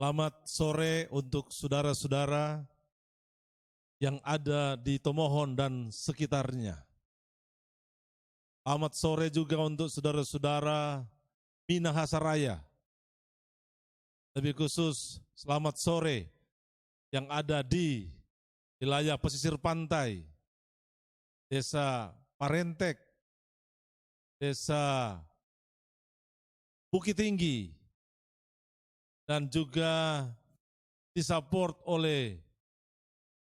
Selamat sore untuk saudara-saudara yang ada di Tomohon dan sekitarnya. Selamat sore juga untuk saudara-saudara Minahasa. Lebih khusus, selamat sore yang ada di wilayah pesisir pantai, Desa Parentek, Desa Bukit Tinggi, dan juga disupport oleh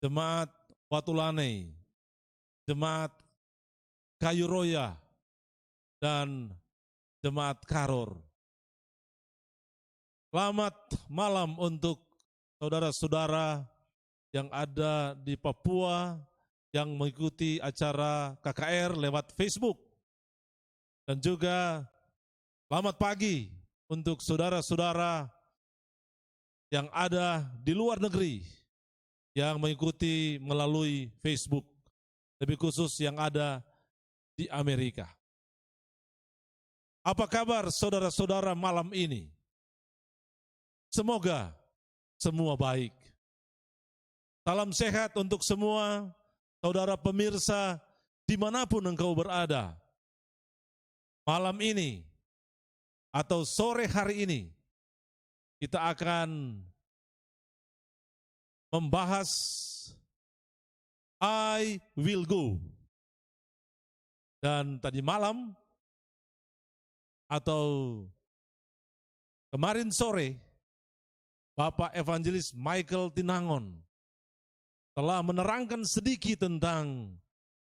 Jemaat Watulane, Jemaat Kayu Roya, dan Jemaat Karor. Selamat malam untuk saudara-saudara yang ada di Papua yang mengikuti acara KKR lewat Facebook. Dan juga selamat pagi untuk saudara-saudara yang ada di luar negeri yang mengikuti melalui Facebook, lebih khusus yang ada di Amerika. Apa kabar saudara-saudara malam ini? Semoga semua baik. Salam sehat untuk semua saudara pemirsa dimanapun engkau berada. Malam ini atau sore hari ini kita akan membahas I will go. Dan tadi malam atau kemarin sore, Bapak Evangelis Michael Tinangon telah menerangkan sedikit tentang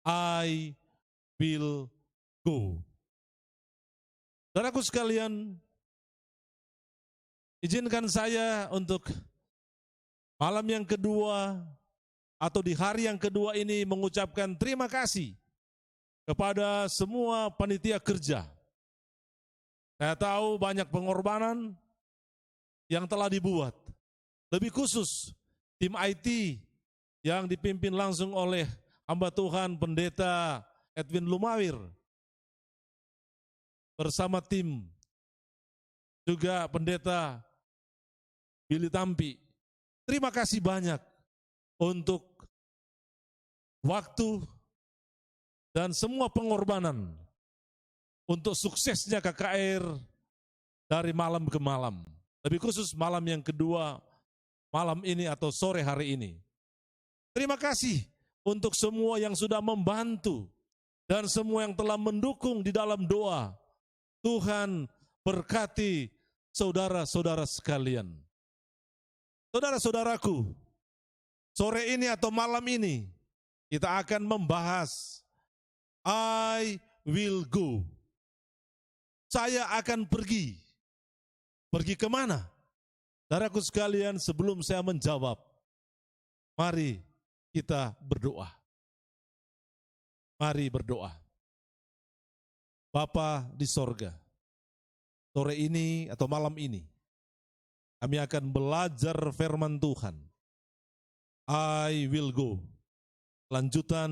I will go. Saudaraku sekalian, izinkan saya untuk malam yang kedua atau di hari yang kedua ini mengucapkan terima kasih kepada semua panitia kerja. Saya tahu banyak pengorbanan yang telah dibuat. Lebih khusus tim IT yang dipimpin langsung oleh hamba Tuhan Pendeta Edwin Lumawir bersama tim juga Pendeta Billy Tampi. Terima kasih banyak untuk waktu dan semua pengorbanan untuk suksesnya KKR dari malam ke malam. Lebih khusus malam yang kedua, malam ini atau sore hari ini. Terima kasih untuk semua yang sudah membantu dan semua yang telah mendukung di dalam doa. Tuhan berkati saudara-saudara sekalian. Saudara-saudaraku, sore ini atau malam ini kita akan membahas I will go. Saya akan pergi. Pergi kemana? Saudaraku sekalian, sebelum saya menjawab, mari kita berdoa. Mari berdoa. Bapa di sorga, sore ini atau malam ini, kami akan belajar firman Tuhan. I will go. Lanjutan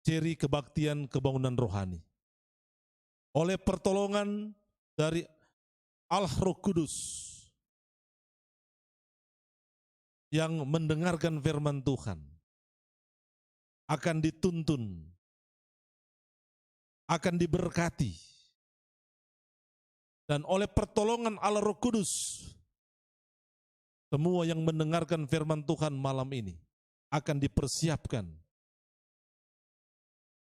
seri kebaktian kebangunan rohani. Oleh pertolongan dari Al-Roh Kudus yang mendengarkan firman Tuhan akan dituntun, akan diberkati. Dan oleh pertolongan Al-Roh Kudus, semua yang mendengarkan firman Tuhan malam ini akan dipersiapkan.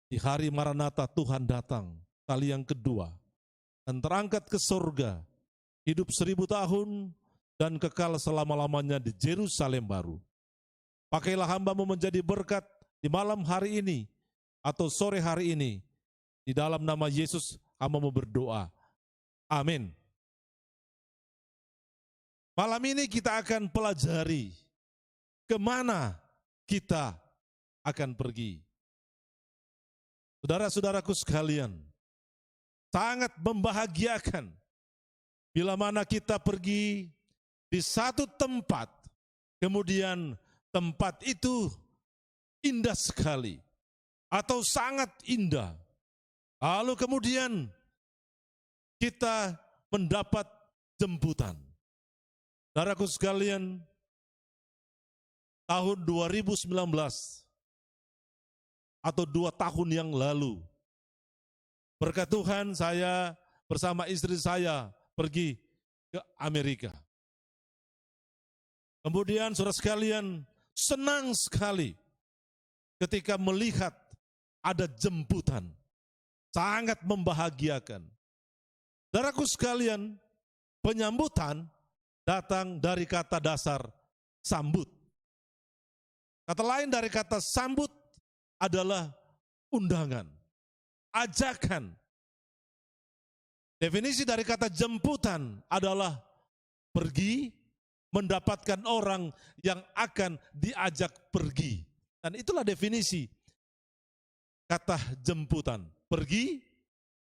Di hari Maranatha Tuhan datang kali yang kedua dan terangkat ke surga, hidup 1000 tahun dan kekal selama-lamanya di Yerusalem baru. Pakailah hamba-Mu menjadi berkat di malam hari ini atau sore hari ini. Di dalam nama Yesus hamba-Mu berdoa. Amin. Malam ini kita akan pelajari kemana kita akan pergi. Saudara-saudaraku sekalian, sangat membahagiakan bila mana kita pergi di satu tempat, kemudian tempat itu indah sekali atau sangat indah. Lalu kemudian kita mendapat jemputan. Saudaraku sekalian, tahun 2019 atau 2 tahun yang lalu, berkat Tuhan saya bersama istri saya pergi ke Amerika. Kemudian saudara sekalian, senang sekali ketika melihat ada jemputan, sangat membahagiakan. Saudaraku sekalian, penyambutan datang dari kata dasar sambut. Kata lain dari kata sambut adalah undangan, ajakan. Definisi dari kata jemputan adalah pergi, mendapatkan orang yang akan diajak pergi. Dan itulah definisi kata jemputan. Pergi,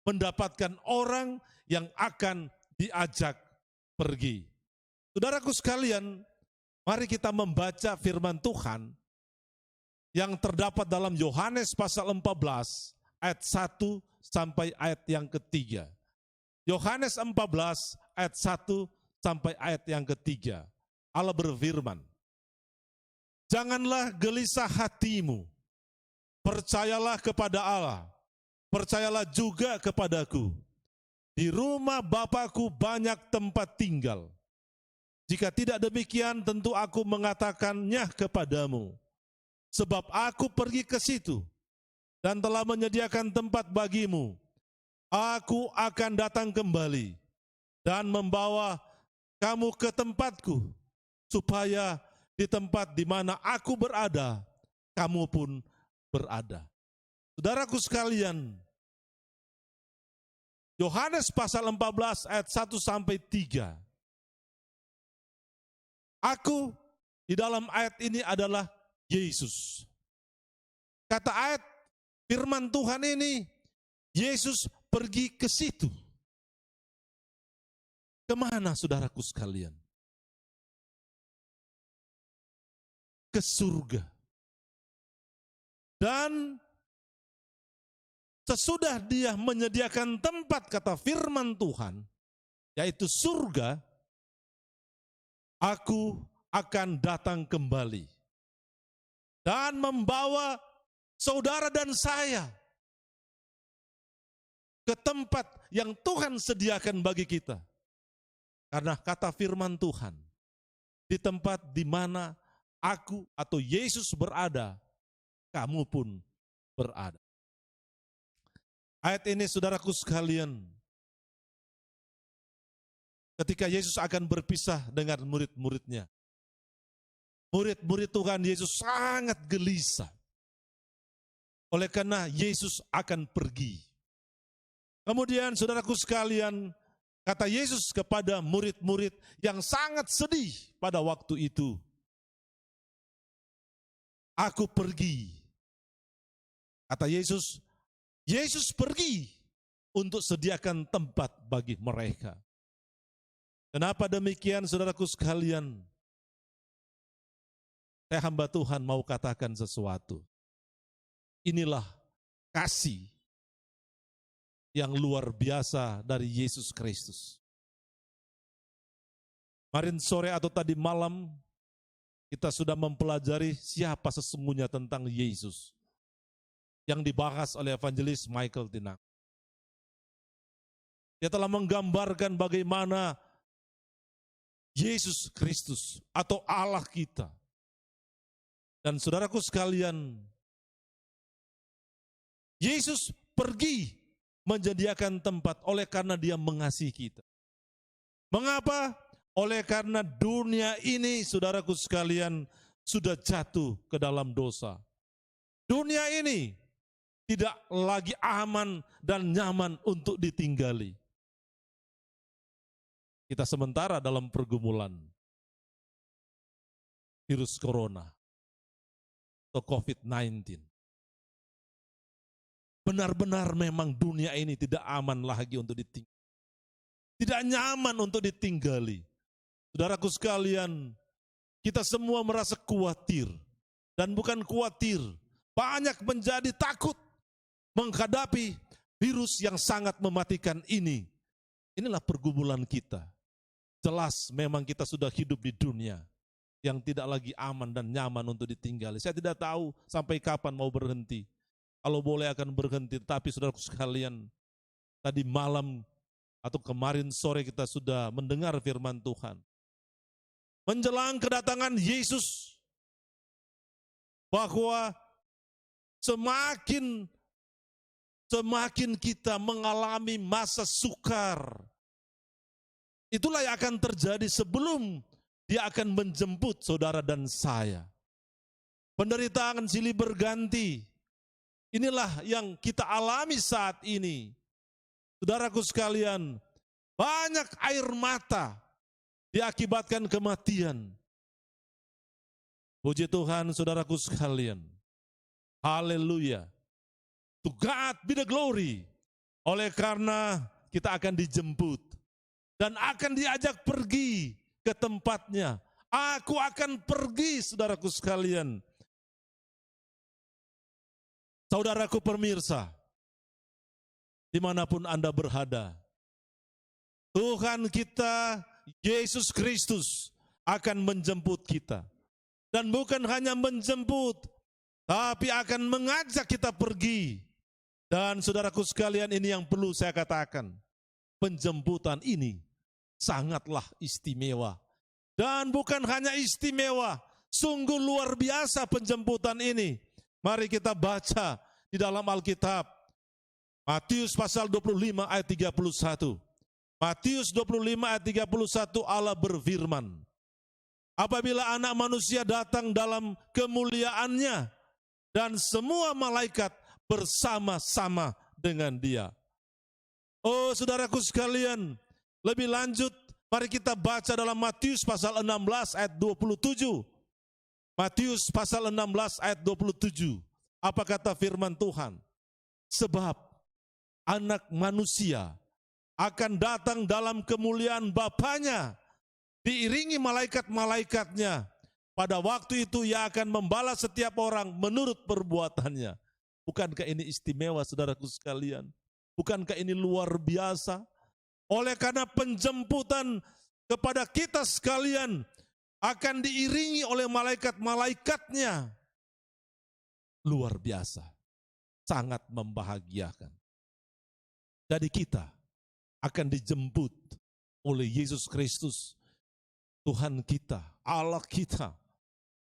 mendapatkan orang yang akan diajak pergi. Saudaraku sekalian, mari kita membaca firman Tuhan yang terdapat dalam Yohanes pasal 14 ayat 1 sampai ayat yang ketiga. Yohanes 14 ayat 1 sampai ayat yang ketiga. Allah berfirman, "Janganlah gelisah hatimu, percayalah kepada Allah, percayalah juga kepadaku. Di rumah Bapakku banyak tempat tinggal. Jika tidak demikian, tentu aku mengatakannya kepadamu. Sebab aku pergi ke situ dan telah menyediakan tempat bagimu. Aku akan datang kembali dan membawa kamu ke tempatku, supaya di tempat di mana aku berada, kamu pun berada." Saudaraku sekalian, Yohanes pasal 14 ayat 1 sampai 3. Aku di dalam ayat ini adalah Yesus. Kata ayat firman Tuhan ini, Yesus pergi ke situ. Kemana saudaraku sekalian? Ke surga. Dan sesudah dia menyediakan tempat, kata firman Tuhan, yaitu surga, aku akan datang kembali dan membawa saudara dan saya ke tempat yang Tuhan sediakan bagi kita. Karena kata firman Tuhan, di tempat di mana aku atau Yesus berada, kamu pun berada. Ayat ini saudaraku sekalian, ketika Yesus akan berpisah dengan murid-muridnya, murid-murid Tuhan Yesus sangat gelisah. Oleh karena Yesus akan pergi. Kemudian saudaraku sekalian, kata Yesus kepada murid-murid yang sangat sedih pada waktu itu, "Aku pergi." Kata Yesus, Yesus pergi untuk sediakan tempat bagi mereka. Kenapa demikian saudaraku sekalian? Saya hamba Tuhan mau katakan sesuatu. Inilah kasih yang luar biasa dari Yesus Kristus. Kemarin sore atau tadi malam kita sudah mempelajari siapa sesungguhnya tentang Yesus yang dibahas oleh evangelis Michael Tinang. Dia telah menggambarkan bagaimana Yesus Kristus atau Allah kita. Dan saudaraku sekalian, Yesus pergi menyediakan tempat oleh karena dia mengasihi kita. Mengapa? Oleh karena dunia ini, saudaraku sekalian, sudah jatuh ke dalam dosa. Dunia ini tidak lagi aman dan nyaman untuk ditinggali. Kita sementara dalam pergumulan virus corona atau COVID-19. Benar-benar memang dunia ini tidak aman lagi untuk ditinggali. Tidak nyaman untuk ditinggali. Saudaraku sekalian, kita semua merasa khawatir. Dan bukan khawatir, banyak menjadi takut menghadapi virus yang sangat mematikan ini. Inilah pergumulan kita. jelas memang kita sudah hidup di dunia yang tidak lagi aman dan nyaman untuk ditinggali. Saya tidak tahu sampai kapan mau berhenti. Kalau boleh akan berhenti, tapi saudaraku sekalian, tadi malam atau kemarin sore kita sudah mendengar firman Tuhan. Menjelang kedatangan Yesus, bahwa semakin kita mengalami masa sukar, itulah yang akan terjadi sebelum Dia akan menjemput saudara dan saya. Penderitaan silih berganti. Inilah yang kita alami saat ini. Saudaraku sekalian, banyak air mata diakibatkan kematian. Puji Tuhan saudaraku sekalian. Haleluya. To God be the glory. Oleh karena kita akan dijemput dan akan diajak pergi ke tempatnya. Aku akan pergi, saudaraku sekalian. Saudaraku pemirsa, dimanapun Anda berada, Tuhan kita, Yesus Kristus, akan menjemput kita. Dan bukan hanya menjemput, tapi akan mengajak kita pergi. Dan saudaraku sekalian, ini yang perlu saya katakan. Penjemputan ini sangatlah istimewa. Dan bukan hanya istimewa, sungguh luar biasa penjemputan ini. Mari kita baca di dalam Alkitab. Matius pasal 25 ayat 31. Matius 25 ayat 31 Allah berfirman. Apabila anak manusia datang dalam kemuliaannya dan semua malaikat bersama-sama dengan dia. Oh saudaraku sekalian, lebih lanjut mari kita baca dalam Matius pasal 16 ayat 27. Matius pasal 16 ayat 27. Apa kata firman Tuhan? Sebab anak manusia akan datang dalam kemuliaan Bapanya, diiringi malaikat-malaikatnya. Pada waktu itu ia akan membalas setiap orang menurut perbuatannya. Bukankah ini istimewa saudaraku sekalian? Bukankah ini luar biasa? Oleh karena penjemputan kepada kita sekalian akan diiringi oleh malaikat-malaikatnya. Luar biasa. Sangat membahagiakan. Jadi kita akan dijemput oleh Yesus Kristus, Tuhan kita, Allah kita,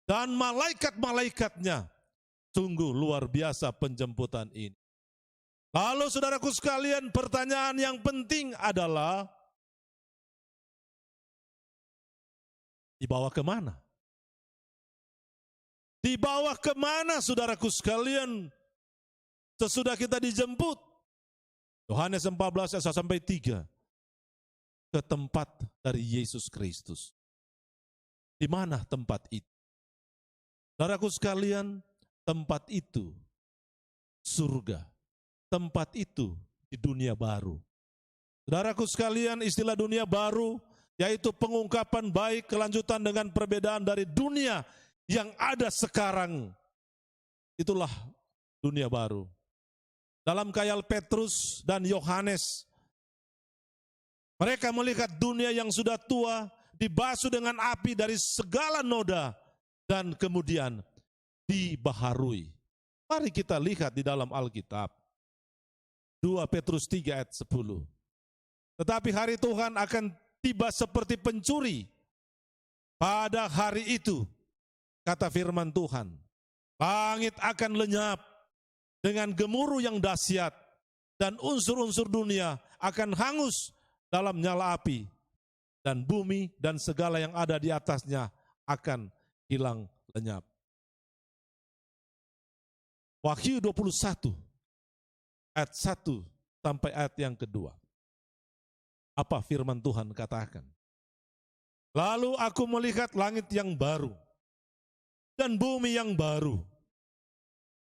dan malaikat-malaikatnya. Sungguh luar biasa penjemputan ini. Lalu saudaraku sekalian, pertanyaan yang penting adalah, dibawa kemana? Dibawa kemana saudaraku sekalian sesudah kita dijemput? Yohanes 14 ayat 1 sampai 3. Ke tempat dari Yesus Kristus. Di mana tempat itu? Saudaraku sekalian, tempat itu surga. Tempat itu di dunia baru. Saudaraku sekalian, istilah dunia baru yaitu pengungkapan baik kelanjutan dengan perbedaan dari dunia yang ada sekarang. Itulah dunia baru. Dalam khayal Petrus dan Yohanes, mereka melihat dunia yang sudah tua dibasuh dengan api dari segala noda dan kemudian dibaharui. Mari kita lihat di dalam Alkitab. 2 Petrus 3 ayat 10. Tetapi hari Tuhan akan tiba seperti pencuri. Pada hari itu, kata firman Tuhan, langit akan lenyap dengan gemuruh yang dahsyat dan unsur-unsur dunia akan hangus dalam nyala api, dan bumi dan segala yang ada di atasnya akan hilang lenyap. Wahyu 21 ayat 1 sampai ayat yang kedua. Apa firman Tuhan katakan? Lalu aku melihat langit yang baru dan bumi yang baru.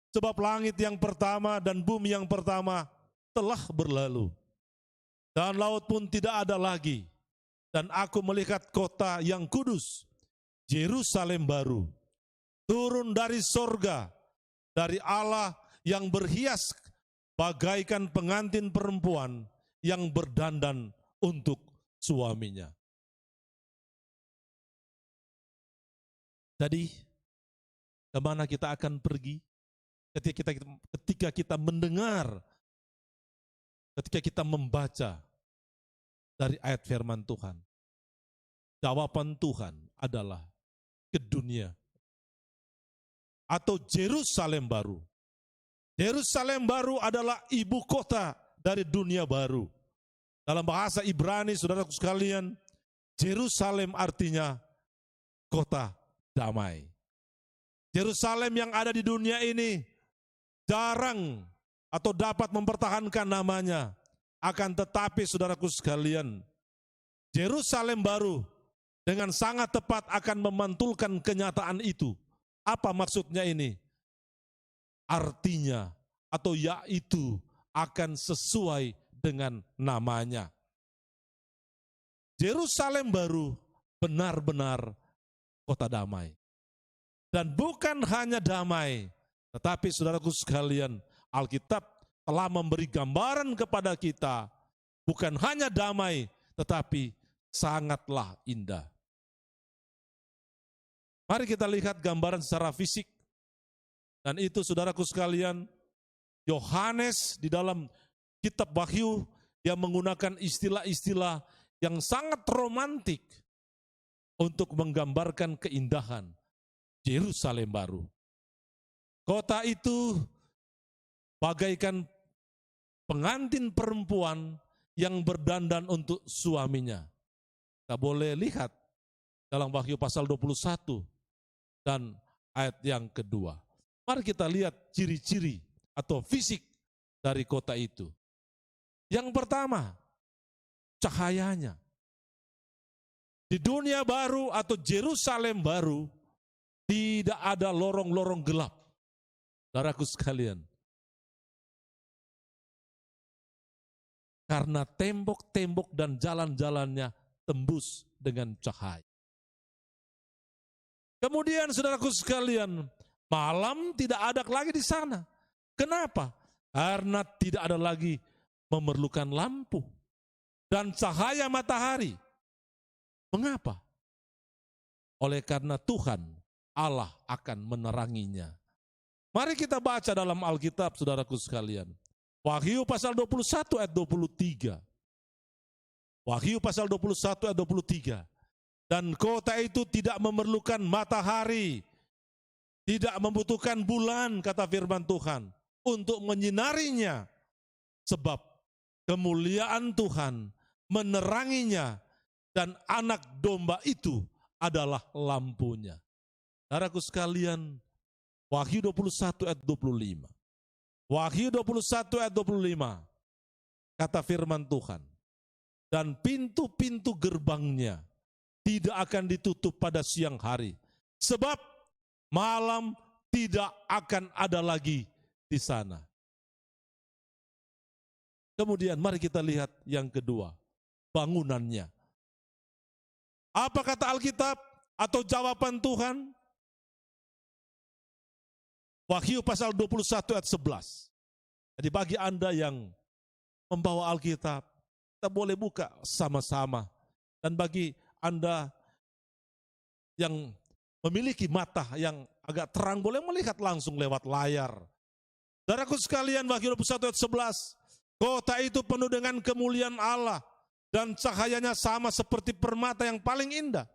Sebab langit yang pertama dan bumi yang pertama telah berlalu. Dan laut pun tidak ada lagi. Dan aku melihat kota yang kudus, Yerusalem baru, turun dari sorga, dari Allah yang berhias bagaikan pengantin perempuan yang berdandan untuk suaminya. Jadi, kemana kita akan pergi ketika kita mendengar, ketika kita membaca dari ayat firman Tuhan? Jawaban Tuhan adalah ke dunia atau Yerusalem baru. Yerusalem baru adalah ibu kota dari dunia baru. Dalam bahasa Ibrani, saudaraku sekalian, Yerusalem artinya kota damai. Yerusalem yang ada di dunia ini jarang atau dapat mempertahankan namanya. Akan tetapi saudaraku sekalian, Yerusalem baru dengan sangat tepat akan memantulkan kenyataan itu. Apa maksudnya ini? Artinya atau yaitu akan sesuai dengan namanya. Yerusalem baru benar-benar kota damai. Dan bukan hanya damai, tetapi saudaraku sekalian, Alkitab telah memberi gambaran kepada kita, bukan hanya damai, tetapi sangatlah indah. Mari kita lihat gambaran secara fisik. Dan itu saudaraku sekalian, Yohanes di dalam kitab Wahyu, yang menggunakan istilah-istilah yang sangat romantik untuk menggambarkan keindahan Yerusalem baru. Kota itu bagaikan pengantin perempuan yang berdandan untuk suaminya. Kita boleh lihat dalam Wahyu pasal 21 dan ayat yang kedua. Mari kita lihat ciri-ciri atau fisik dari kota itu. Yang pertama, cahayanya. Di dunia baru atau Yerusalem baru, tidak ada lorong-lorong gelap. Saudaraku sekalian. Karena tembok-tembok dan jalan-jalannya tembus dengan cahaya. Kemudian saudaraku sekalian, malam tidak ada lagi di sana. Kenapa? Karena tidak ada lagi memerlukan lampu dan cahaya matahari. Mengapa? Oleh karena Tuhan Allah akan meneranginya. Mari kita baca dalam Alkitab, saudaraku sekalian. Wahyu pasal 21 ayat 23. Wahyu pasal 21 ayat 23. Dan kota itu tidak memerlukan matahari, tidak membutuhkan bulan, kata firman Tuhan, untuk menyinarinya. Sebab kemuliaan Tuhan meneranginya dan anak domba itu adalah lampunya. Saudaraku sekalian, Wahyu 21 ayat 25. Wahyu 21 ayat 25. Kata firman Tuhan, dan pintu-pintu gerbangnya tidak akan ditutup pada siang hari, sebab malam tidak akan ada lagi di sana. Kemudian mari kita lihat yang kedua, bangunannya. Apa kata Alkitab atau jawaban Tuhan? Wahyu pasal 21 ayat 11. Jadi bagi Anda yang membawa Alkitab, kita boleh buka sama-sama. Dan bagi Anda yang memiliki mata yang agak terang, boleh melihat langsung lewat layar. Saudaraku sekalian, Wahyu 21 ayat 11. Kota itu penuh dengan kemuliaan Allah dan cahayanya sama seperti permata yang paling indah.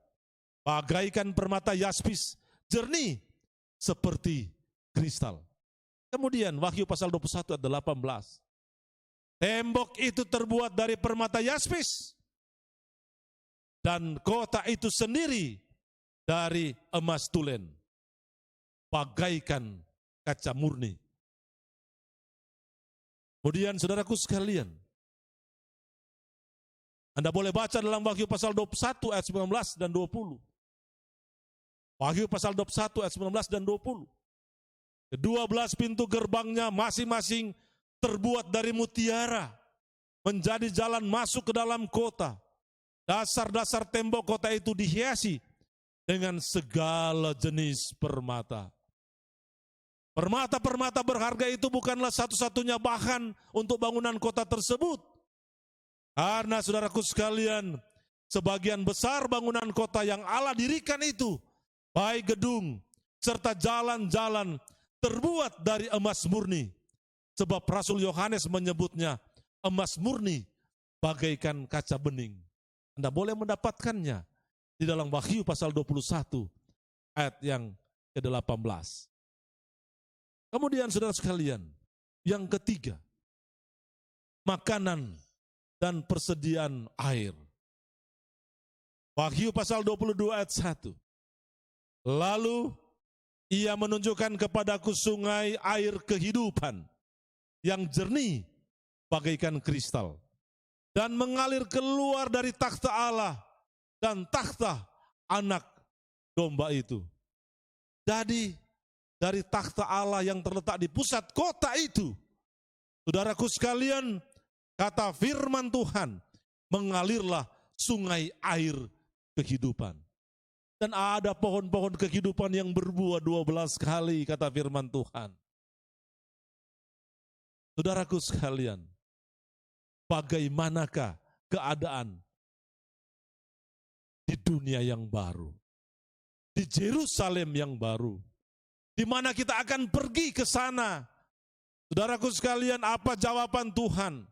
Bagaikan permata yaspis, jernih seperti kristal. Kemudian Wahyu pasal 21 ayat 18. Tembok itu terbuat dari permata yaspis. Dan kota itu sendiri dari emas tulen. Bagaikan kaca murni. Kemudian saudaraku sekalian, Anda boleh baca dalam Wahyu pasal 21 ayat 19 dan 20. Wahyu pasal 21 ayat 19 dan 20. Ke-12 pintu gerbangnya masing-masing terbuat dari mutiara, menjadi jalan masuk ke dalam kota. Dasar-dasar tembok kota itu dihiasi dengan segala jenis permata. Permata-permata berharga itu bukanlah satu-satunya bahan untuk bangunan kota tersebut. Karena saudaraku sekalian, sebagian besar bangunan kota yang Allah dirikan itu baik gedung serta jalan-jalan terbuat dari emas murni. Sebab Rasul Yohanes menyebutnya emas murni bagaikan kaca bening. Anda boleh mendapatkannya di dalam Wahyu pasal 21 ayat yang ke-18. Kemudian saudara sekalian, yang ketiga, makanan dan persediaan air. Wahyu pasal 22 ayat 1. Lalu ia menunjukkan kepadaku sungai air kehidupan yang jernih bagaikan kristal dan mengalir keluar dari takhta Allah dan takhta anak domba itu. Jadi dari takhta Allah yang terletak di pusat kota itu, saudaraku sekalian, kata firman Tuhan, mengalirlah sungai air kehidupan. Dan ada pohon-pohon kehidupan yang berbuah 12 kali, kata firman Tuhan. Saudaraku sekalian, bagaimanakah keadaan di dunia yang baru, di Yerusalem yang baru, di mana kita akan pergi ke sana? Saudaraku sekalian, apa jawaban Tuhan?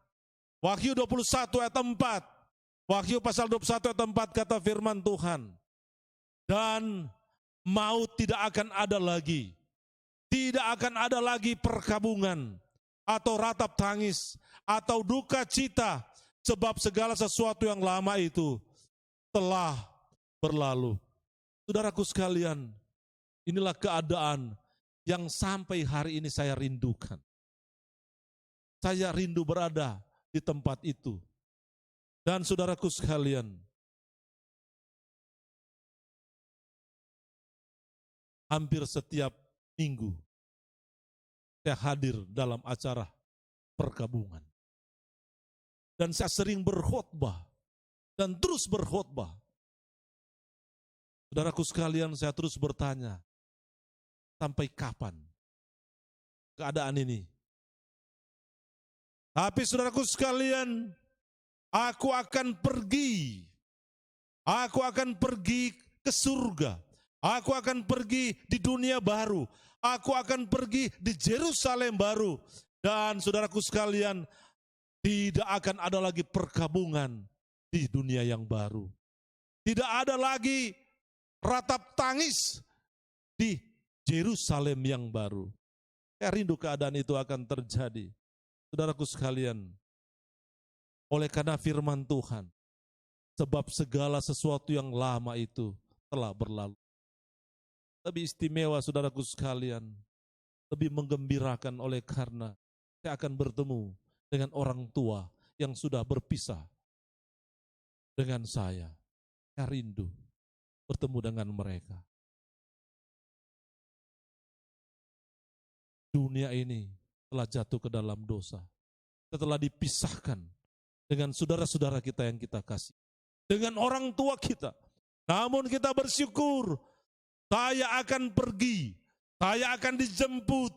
Wahyu 21 ayat 4. Wahyu pasal 21 ayat 4 kata firman Tuhan, dan maut tidak akan ada lagi. Tidak akan ada lagi perkabungan atau ratap tangis atau duka cita, sebab segala sesuatu yang lama itu telah berlalu. Saudaraku sekalian, inilah keadaan yang sampai hari ini saya rindukan. Saya rindu berada di tempat itu. Dan saudaraku sekalian, hampir setiap minggu saya hadir dalam acara perkabungan. Dan saya sering berkhotbah dan terus berkhotbah. Saudaraku sekalian, saya terus bertanya, sampai kapan keadaan ini? Tapi saudaraku sekalian, aku akan pergi. Aku akan pergi ke surga. Aku akan pergi di dunia baru. Aku akan pergi di Yerusalem baru. Dan saudaraku sekalian, tidak akan ada lagi perkabungan di dunia yang baru. Tidak ada lagi ratap tangis di Yerusalem yang baru. Saya rindu keadaan itu akan terjadi. Saudaraku sekalian, oleh karena firman Tuhan, sebab segala sesuatu yang lama itu telah berlalu. Lebih istimewa saudaraku sekalian, lebih menggembirakan oleh karena saya akan bertemu dengan orang tua yang sudah berpisah dengan saya. Saya rindu bertemu dengan mereka. Dunia ini telah jatuh ke dalam dosa. Setelah dipisahkan dengan saudara-saudara kita yang kita kasih. Dengan orang tua kita. Namun kita bersyukur, saya akan pergi, saya akan dijemput,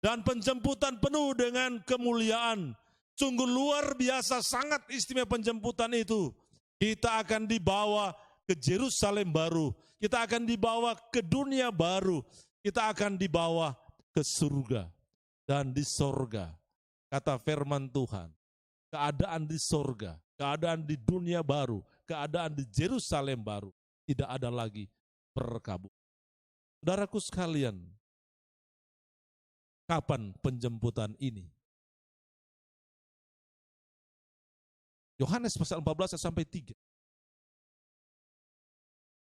dan penjemputan penuh dengan kemuliaan. Sungguh luar biasa, sangat istimewa penjemputan itu. Kita akan dibawa ke Yerusalem baru, kita akan dibawa ke dunia baru, kita akan dibawa ke surga. Dan di sorga, kata firman Tuhan, keadaan di sorga, keadaan di dunia baru, keadaan di Yerusalem baru, tidak ada lagi perkabungan. Saudaraku sekalian, kapan penjemputan ini? Yohanes pasal 14 sampai 3.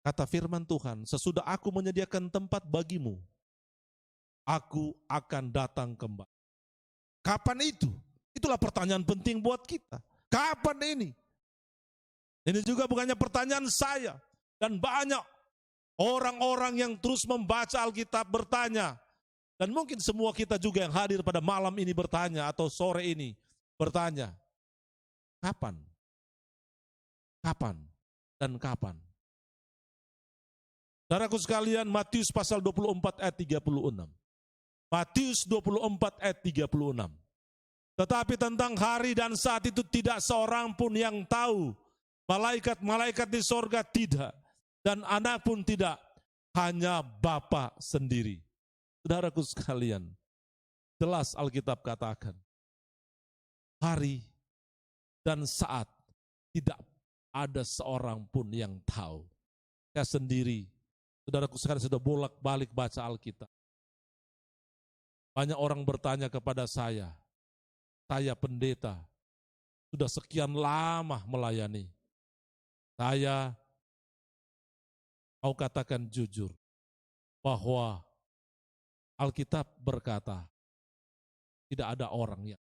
Kata firman Tuhan, sesudah aku menyediakan tempat bagimu, aku akan datang kembali. Kapan itu? Itulah pertanyaan penting buat kita. Kapan ini? Ini juga bukannya pertanyaan saya. Dan banyak orang-orang yang terus membaca Alkitab bertanya. Dan mungkin semua kita juga yang hadir pada malam ini bertanya atau sore ini bertanya. Kapan? Kapan? Dan kapan? Saudaraku sekalian, Matius pasal 24 ayat 36. Matius 24 ayat 36. Tetapi tentang hari dan saat itu tidak seorang pun yang tahu. Malaikat-malaikat di sorga tidak. Dan anak pun tidak. hanya Bapa sendiri. Saudaraku sekalian, jelas Alkitab katakan, hari dan saat tidak ada seorang pun yang tahu. Saya sendiri, saudaraku sekalian, sudah bolak-balik baca Alkitab. Banyak orang bertanya kepada saya pendeta, sudah sekian lama melayani. Saya mau katakan jujur, bahwa Alkitab berkata, tidak ada orang yang.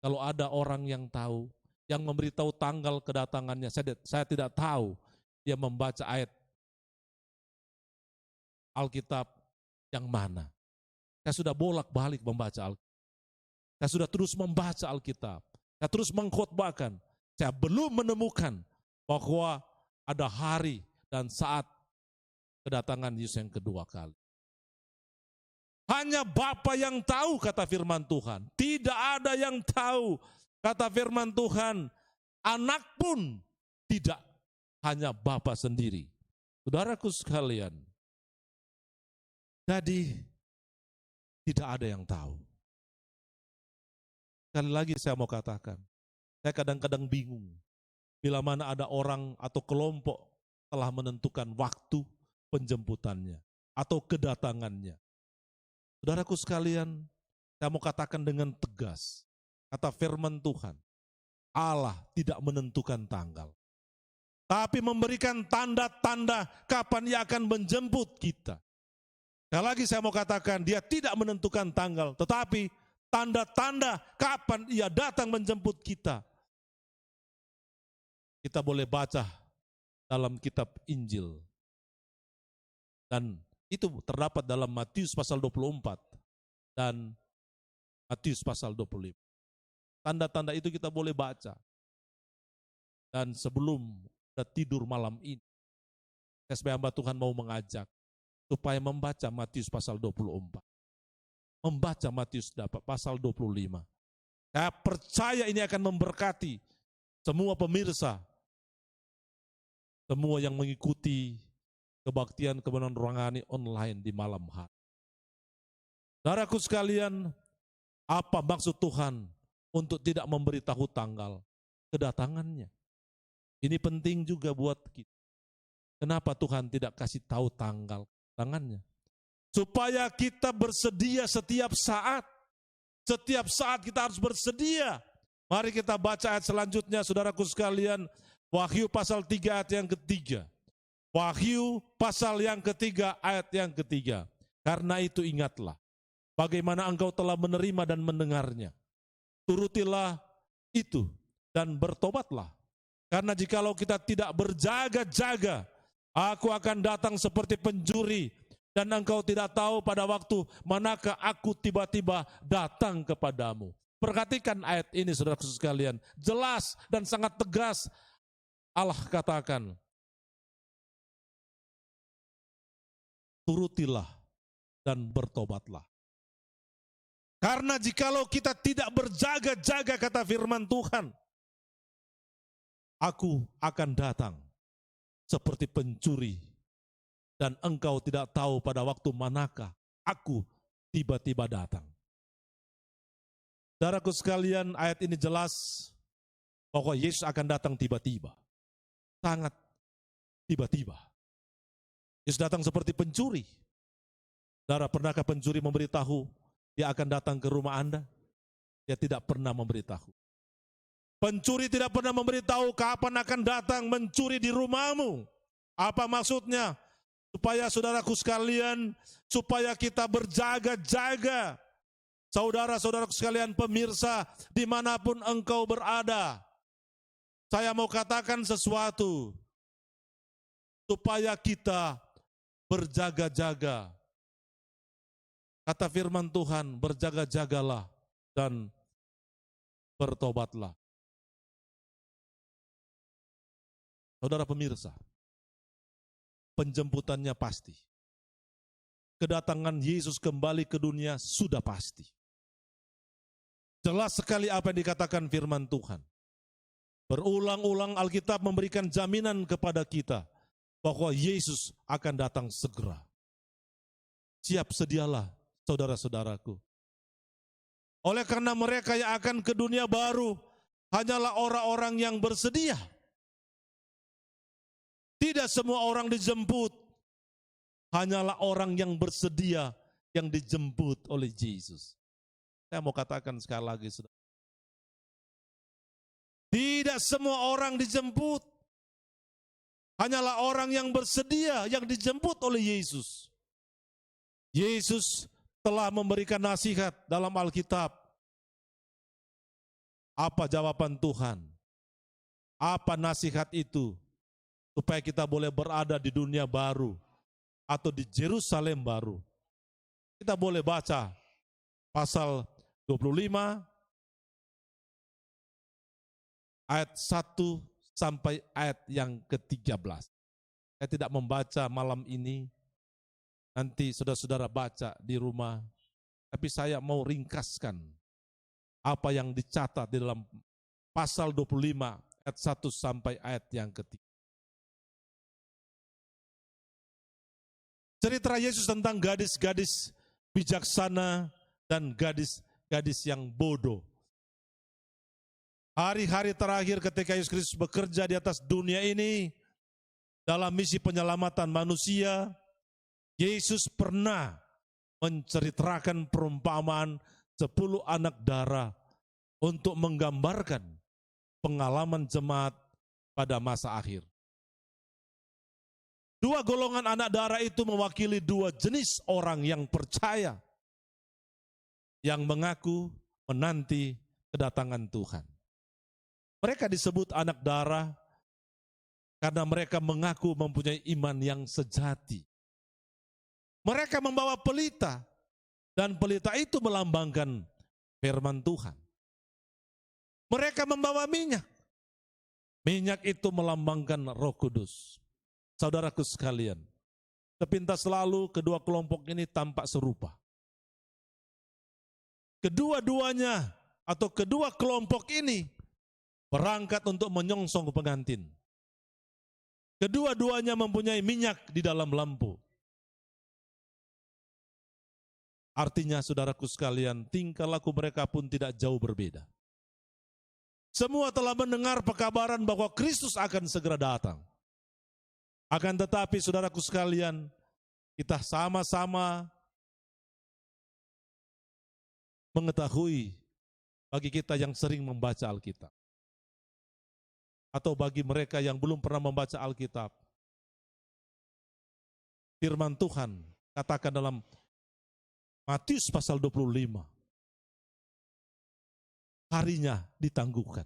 Kalau ada orang yang tahu, yang memberitahu tanggal kedatangannya, saya tidak tahu dia membaca ayat Alkitab yang mana. Saya sudah bolak-balik membaca Alkitab. Saya sudah terus membaca Alkitab. Saya terus mengkhotbahkan. Saya belum menemukan bahwa ada hari dan saat kedatangan Yesus yang kedua kali. Hanya Bapa yang tahu, kata firman Tuhan. Tidak ada yang tahu, kata firman Tuhan. Anak pun tidak, hanya Bapa sendiri. Saudaraku sekalian, jadi tidak ada yang tahu. Sekali lagi saya mau katakan, saya kadang-kadang bingung bila mana ada orang atau kelompok telah menentukan waktu penjemputannya atau kedatangannya. Saudaraku sekalian, saya mau katakan dengan tegas, kata firman Tuhan, Allah tidak menentukan tanggal, tapi memberikan tanda-tanda kapan Ia akan menjemput kita. Sekali lagi saya mau katakan, Dia tidak menentukan tanggal, tetapi tanda-tanda kapan Ia datang menjemput kita. Kita boleh baca dalam kitab Injil. Dan itu terdapat dalam Matius pasal 24 dan Matius pasal 25. Tanda-tanda itu kita boleh baca. Dan sebelum kita tidur malam ini, saya sebagai hamba Tuhan mau mengajak supaya membaca Matius pasal 24. Membaca Matius pasal 25. Saya percaya ini akan memberkati semua pemirsa, semua yang mengikuti kebaktian kebenaran rohani online di malam hari. Saudaraku sekalian, apa maksud Tuhan untuk tidak memberitahu tanggal kedatangannya? Ini penting juga buat kita. Kenapa Tuhan tidak kasih tahu tanggal kedatangannya? Supaya kita bersedia setiap saat. Setiap saat kita harus bersedia. Mari kita baca ayat selanjutnya, saudaraku sekalian. Wahyu pasal 3 ayat yang ketiga. Wahyu pasal yang ketiga ayat yang ketiga. Karena itu ingatlah, bagaimana engkau telah menerima dan mendengarnya. Turutilah itu dan bertobatlah. Karena jikalau kita tidak berjaga-jaga, aku akan datang seperti pencuri, dan engkau tidak tahu pada waktu manakah aku tiba-tiba datang kepadamu. Perhatikan ayat ini saudara sekalian, jelas dan sangat tegas Allah katakan, turutilah dan bertobatlah. Karena jikalau kita tidak berjaga-jaga, kata firman Tuhan, aku akan datang seperti pencuri, dan engkau tidak tahu pada waktu manakah aku tiba-tiba datang. Saudaraku sekalian, ayat ini jelas bahwa Yesus akan datang tiba-tiba. Sangat tiba-tiba. Yesus datang seperti pencuri. Saudara, pernahkah pencuri memberitahu dia akan datang ke rumah Anda? Dia tidak pernah memberitahu. Pencuri tidak pernah memberitahu kapan akan datang mencuri di rumahmu. Apa maksudnya? Supaya saudaraku sekalian, supaya kita berjaga-jaga. Saudara-saudaraku sekalian pemirsa, dimanapun engkau berada, saya mau katakan sesuatu, supaya kita berjaga-jaga. Kata firman Tuhan, berjaga-jagalah dan bertobatlah. Saudara pemirsa, penjemputannya pasti. Kedatangan Yesus kembali ke dunia sudah pasti. Jelas sekali apa yang dikatakan firman Tuhan. Berulang-ulang Alkitab memberikan jaminan kepada kita bahwa Yesus akan datang segera. Siap sedialah saudara-saudaraku. Oleh karena mereka yang akan ke dunia baru hanyalah orang-orang yang bersedia. Tidak semua orang dijemput, hanyalah orang yang bersedia yang dijemput oleh Yesus. Saya mau katakan sekali lagi, saudara. Tidak semua orang dijemput, hanyalah orang yang bersedia yang dijemput oleh Yesus. Yesus telah memberikan nasihat dalam Alkitab. Apa jawaban Tuhan? Apa nasihat itu? Supaya kita boleh berada di dunia baru atau di Yerusalem baru. Kita boleh baca pasal 25 ayat 1 sampai ayat yang ke-13. Saya tidak membaca malam ini, nanti saudara-saudara baca di rumah, tapi saya mau ringkaskan apa yang dicatat di dalam pasal 25 ayat 1 sampai ayat yang ke-3. Cerita Yesus tentang gadis-gadis bijaksana dan gadis-gadis yang bodoh. Hari-hari terakhir ketika Yesus Kristus bekerja di atas dunia ini dalam misi penyelamatan manusia, Yesus pernah menceritakan perumpamaan 10 anak darah untuk menggambarkan pengalaman jemaat pada masa akhir. 2 golongan anak darah itu mewakili 2 jenis orang yang percaya, yang mengaku menanti kedatangan Tuhan. Mereka disebut anak darah karena mereka mengaku mempunyai iman yang sejati. Mereka membawa pelita, dan pelita itu melambangkan firman Tuhan. Mereka membawa minyak. Minyak itu melambangkan Roh Kudus. Saudaraku sekalian, sepintas lalu kedua kelompok ini tampak serupa. Kedua-duanya atau kedua kelompok ini berangkat untuk menyongsong pengantin. Kedua-duanya mempunyai minyak di dalam lampu. Artinya saudaraku sekalian, tingkah laku mereka pun tidak jauh berbeda. Semua telah mendengar pekabaran bahwa Kristus akan segera datang. Akan tetapi saudaraku sekalian, kita sama-sama mengetahui, bagi kita yang sering membaca Alkitab, atau bagi mereka yang belum pernah membaca Alkitab, firman Tuhan katakan dalam Matius pasal 25, harinya ditangguhkan,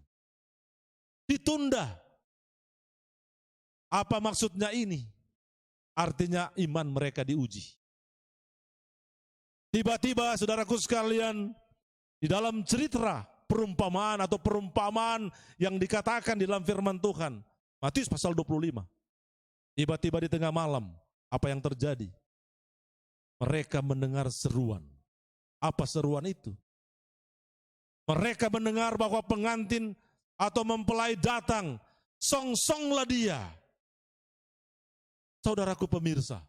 ditunda. Apa maksudnya ini? Artinya iman mereka diuji. Tiba-tiba saudaraku sekalian, di dalam cerita perumpamaan atau perumpamaan yang dikatakan di dalam firman Tuhan, Matius pasal 25, tiba-tiba di tengah malam, apa yang terjadi? Mereka mendengar seruan. Apa seruan itu? Mereka mendengar bahwa pengantin atau mempelai datang, song-songlah dia. Saudaraku pemirsa,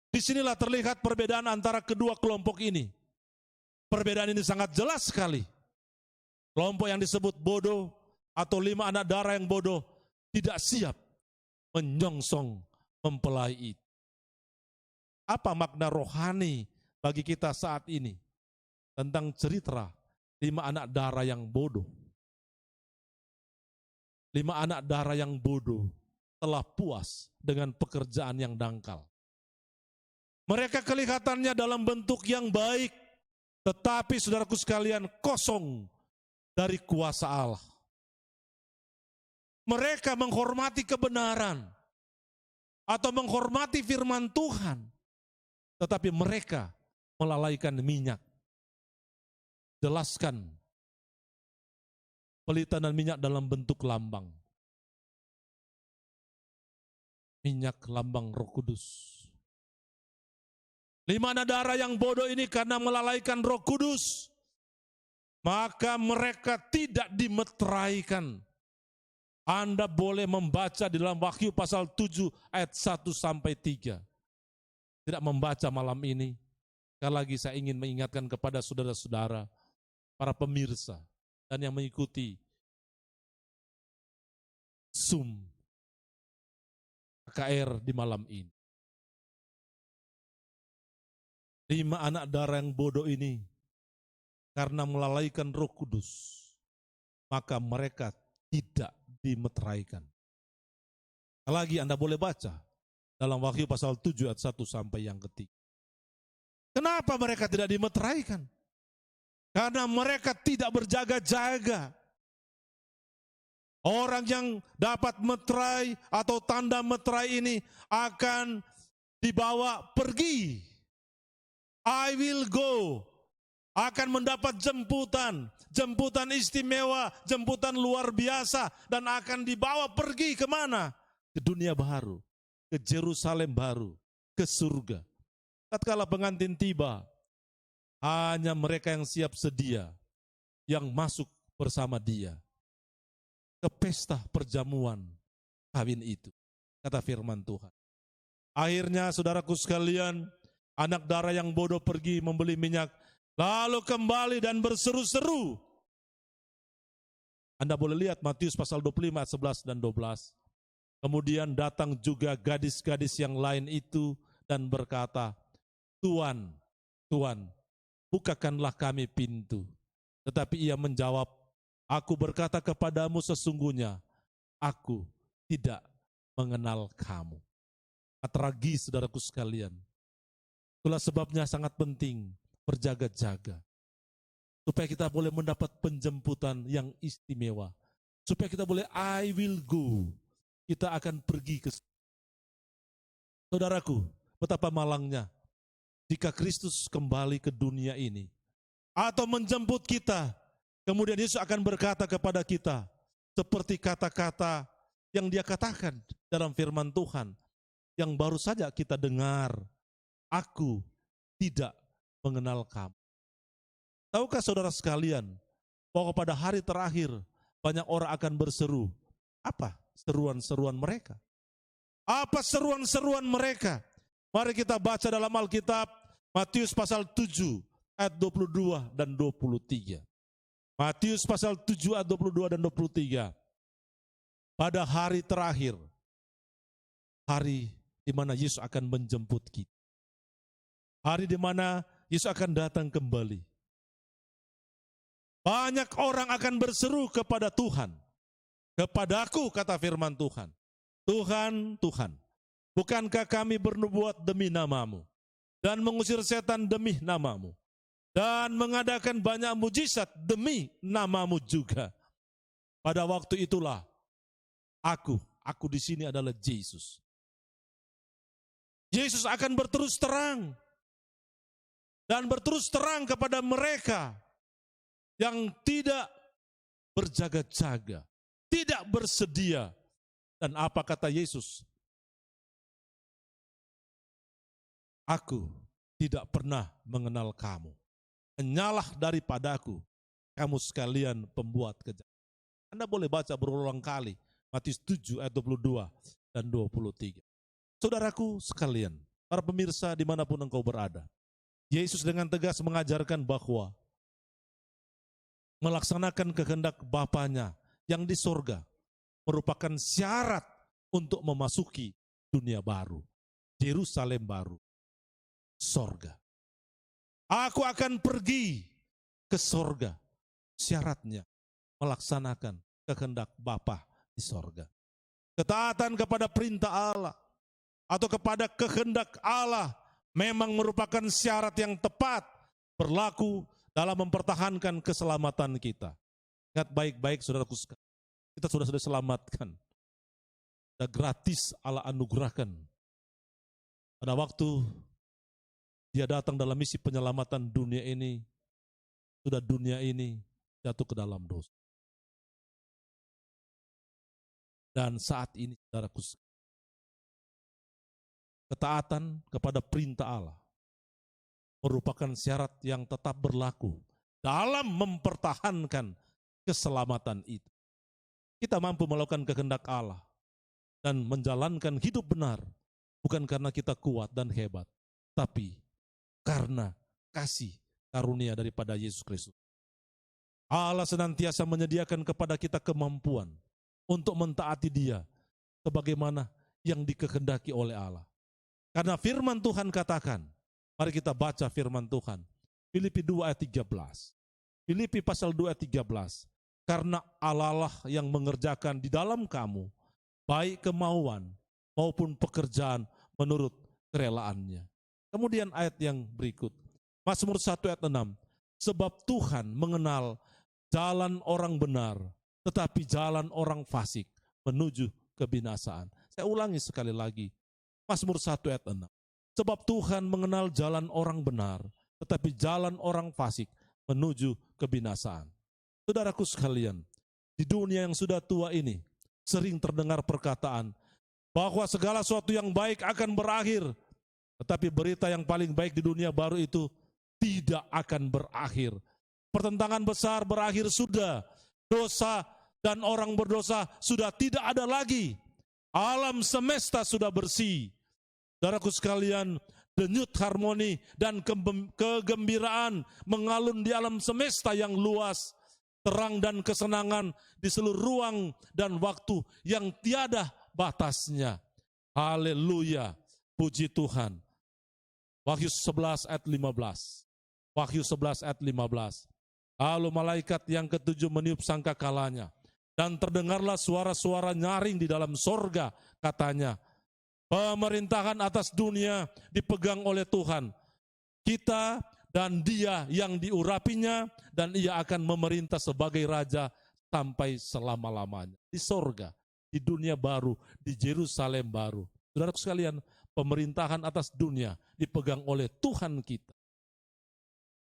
disinilah terlihat perbedaan antara kedua kelompok ini. Perbedaan ini sangat jelas sekali. Kelompok yang disebut bodoh atau 5 anak darah yang bodoh tidak siap menyongsong mempelai itu. Apa makna rohani bagi kita saat ini tentang cerita 5 anak darah yang bodoh? 5 anak darah yang bodoh telah puas dengan pekerjaan yang dangkal. Mereka kelihatannya dalam bentuk yang baik, tetapi saudaraku sekalian kosong dari kuasa Allah. Mereka menghormati kebenaran atau menghormati firman Tuhan, tetapi mereka melalaikan minyak. Jelaskan pelita dan minyak dalam bentuk lambang. Minyak lambang Roh Kudus. 5 anak darah yang bodoh ini karena melalaikan Roh Kudus, maka mereka tidak dimeteraikan Anda boleh membaca di dalam Wahyu pasal 7 ayat 1 sampai 3. Tidak membaca malam ini. Sekali lagi saya ingin mengingatkan kepada saudara-saudara, para pemirsa, dan yang mengikuti Zoom KKR di malam ini. 5 anak darah yang bodoh ini, karena melalaikan Roh Kudus, maka mereka tidak dimeteraikan. Lagi Anda boleh baca dalam Wahyu pasal 7 ayat 1 sampai yang ketiga. Kenapa mereka tidak dimeteraikan? Karena mereka tidak berjaga-jaga. Orang yang dapat meterai atau tanda meterai ini akan dibawa pergi. I will go. Akan mendapat jemputan istimewa, jemputan luar biasa, dan akan dibawa pergi kemana? Ke dunia baru, ke Yerusalem baru, ke surga. Tatkala pengantin tiba, hanya mereka yang siap sedia, yang masuk bersama dia ke pesta perjamuan kawin itu, kata firman Tuhan. Akhirnya saudaraku sekalian, anak darah yang bodoh pergi membeli minyak, lalu kembali dan berseru-seru. Anda boleh lihat Matius pasal 25 ayat 11 dan 12. Kemudian datang juga gadis-gadis yang lain itu dan berkata, Tuan, Tuan, bukakanlah kami pintu. Tetapi ia menjawab, aku berkata kepadamu sesungguhnya, aku tidak mengenal kamu. Tragis saudaraku sekalian. Itulah sebabnya sangat penting berjaga-jaga. Supaya kita boleh mendapat penjemputan yang istimewa. Supaya kita boleh I will go. Kita akan pergi ke saudaraku, betapa malangnya jika Kristus kembali ke dunia ini atau menjemput kita, kemudian Yesus akan berkata kepada kita seperti kata-kata yang dia katakan dalam firman Tuhan yang baru saja kita dengar, aku tidak mengenal kamu. Tahukah saudara sekalian bahwa pada hari terakhir banyak orang akan berseru? Apa seruan-seruan mereka? Apa seruan-seruan mereka? Mari kita baca dalam Alkitab Matius pasal 7 ayat 22 dan 23. Matius pasal 7 ayat 22 dan 23. Pada hari terakhir, hari di mana Yesus akan menjemput kita. Hari di mana Yesus akan datang kembali. Banyak orang akan berseru kepada Tuhan. Kepadaku, kata firman Tuhan. Tuhan, Tuhan, bukankah kami bernubuat demi namamu, dan mengusir setan demi namamu, dan mengadakan banyak mujizat demi namamu juga. Pada waktu itulah, aku di sini adalah Yesus. Yesus akan berterus terang, dan berterus terang kepada mereka yang tidak berjaga-jaga, tidak bersedia. Dan apa kata Yesus? Aku tidak pernah mengenal kamu. Menyalah daripadaku, kamu sekalian pembuat kejahatan. Anda boleh baca berulang kali, Matius 7 ayat 22 dan 23. Saudaraku sekalian, para pemirsa dimanapun engkau berada, Yesus dengan tegas mengajarkan bahwa melaksanakan kehendak Bapanya yang di sorga merupakan syarat untuk memasuki dunia baru, Yerusalem baru, sorga. Aku akan pergi ke sorga, syaratnya melaksanakan kehendak Bapa di sorga. Ketaatan kepada perintah Allah atau kepada kehendak Allah memang merupakan syarat yang tepat berlaku dalam mempertahankan keselamatan kita. Ingat baik-baik saudaraku sekalian. Kita sudah diselamatkan. Sudah gratis Allah anugerahkan. Pada waktu dia datang dalam misi penyelamatan dunia ini, sudah dunia ini jatuh ke dalam dosa. Dan saat ini saudaraku, ketaatan kepada perintah Allah merupakan syarat yang tetap berlaku dalam mempertahankan keselamatan itu. kita mampu melakukan kehendak Allah dan menjalankan hidup benar, bukan karena kita kuat dan hebat, tapi karena kasih karunia daripada Yesus Kristus. Allah senantiasa menyediakan kepada kita kemampuan untuk mentaati Dia sebagaimana yang dikehendaki oleh Allah. Karena firman Tuhan katakan, mari kita baca firman Tuhan. Filipi 2 ayat 13. Filipi pasal 2 ayat 13. Karena Allah lah yang mengerjakan di dalam kamu, baik kemauan maupun pekerjaan menurut kerelaannya. Kemudian ayat yang berikut. Mazmur 1 ayat 6. Sebab Tuhan mengenal jalan orang benar, tetapi jalan orang fasik menuju kebinasaan. Saya ulangi sekali lagi. Mazmur 1 ayat 6. Sebab Tuhan mengenal jalan orang benar, tetapi jalan orang fasik menuju kebinasaan. Saudaraku sekalian, di dunia yang sudah tua ini, sering terdengar perkataan bahwa segala sesuatu yang baik akan berakhir, tetapi berita yang paling baik di dunia baru itu tidak akan berakhir. Pertentangan besar berakhir sudah, dosa dan orang berdosa sudah tidak ada lagi. Alam semesta sudah bersih. Saudaraku sekalian, denyut harmoni dan kegembiraan mengalun di alam semesta yang luas. Terang dan kesenangan di seluruh ruang dan waktu yang tiada batasnya. Haleluya, puji Tuhan. Wahyu 11 ayat 15. Wahyu 11 ayat 15. Lalu malaikat yang ketujuh meniup sangkakalanya, dan terdengarlah suara-suara nyaring di dalam sorga, katanya, pemerintahan atas dunia dipegang oleh Tuhan, kita dan Dia yang diurapinya, dan Ia akan memerintah sebagai Raja sampai selama-lamanya. Di sorga, di dunia baru, di Yerusalem baru. Saudaraku sekalian, pemerintahan atas dunia dipegang oleh Tuhan kita.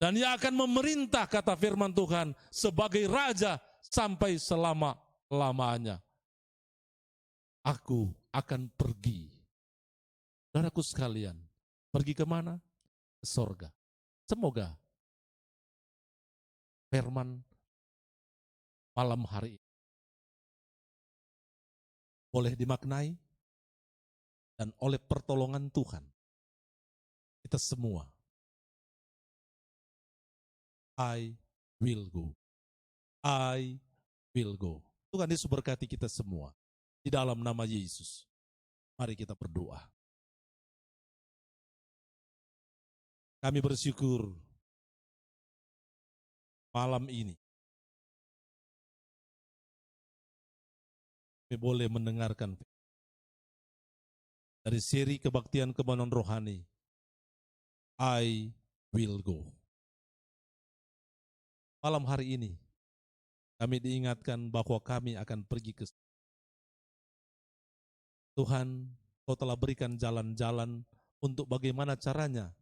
Dan Ia akan memerintah, kata firman Tuhan, sebagai Raja sampai selama-lamanya. Aku akan pergi. Saudaraku sekalian, pergi kemana? Ke sorga. Semoga firman malam hari ini boleh dimaknai, dan oleh pertolongan Tuhan kita semua, I will go. I will go. Tuhan Yesus berkati kita semua. Di dalam nama Yesus, mari kita berdoa. Kami bersyukur malam ini kami boleh mendengarkan dari seri kebaktian kebaikan rohani, I will go. Malam hari ini kami diingatkan bahwa kami akan pergi ke Tuhan. Kau telah berikan jalan-jalan untuk bagaimana caranya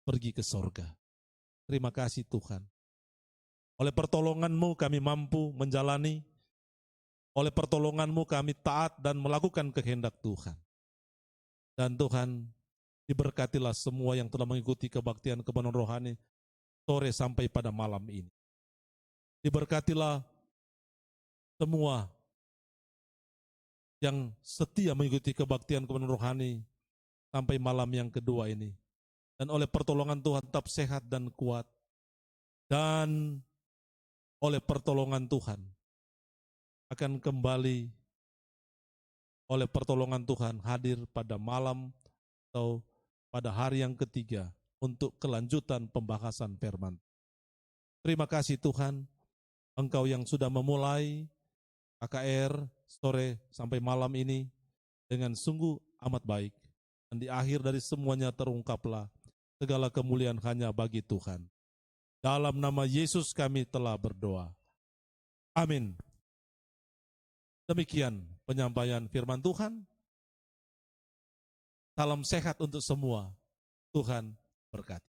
pergi ke sorga. Terima kasih Tuhan. Oleh pertolongan-Mu kami mampu menjalani. Oleh pertolongan-Mu kami taat dan melakukan kehendak Tuhan. Dan Tuhan, diberkatilah semua yang telah mengikuti kebaktian kebaikan rohani sore sampai pada malam ini. Diberkatilah semua yang setia mengikuti kebaktian kebaikan rohani sampai malam yang kedua ini. Dan oleh pertolongan Tuhan tetap sehat dan kuat. Dan oleh pertolongan Tuhan akan kembali, oleh pertolongan Tuhan hadir pada malam atau pada hari yang ketiga untuk kelanjutan pembahasan firman. Terima kasih Tuhan, Engkau yang sudah memulai KKR sore sampai malam ini dengan sungguh amat baik. Dan di akhir dari semuanya terungkaplah segala kemuliaan hanya bagi Tuhan. Dalam nama Yesus kami telah berdoa. Amin. Demikian penyampaian firman Tuhan. Salam sehat untuk semua. Tuhan berkati.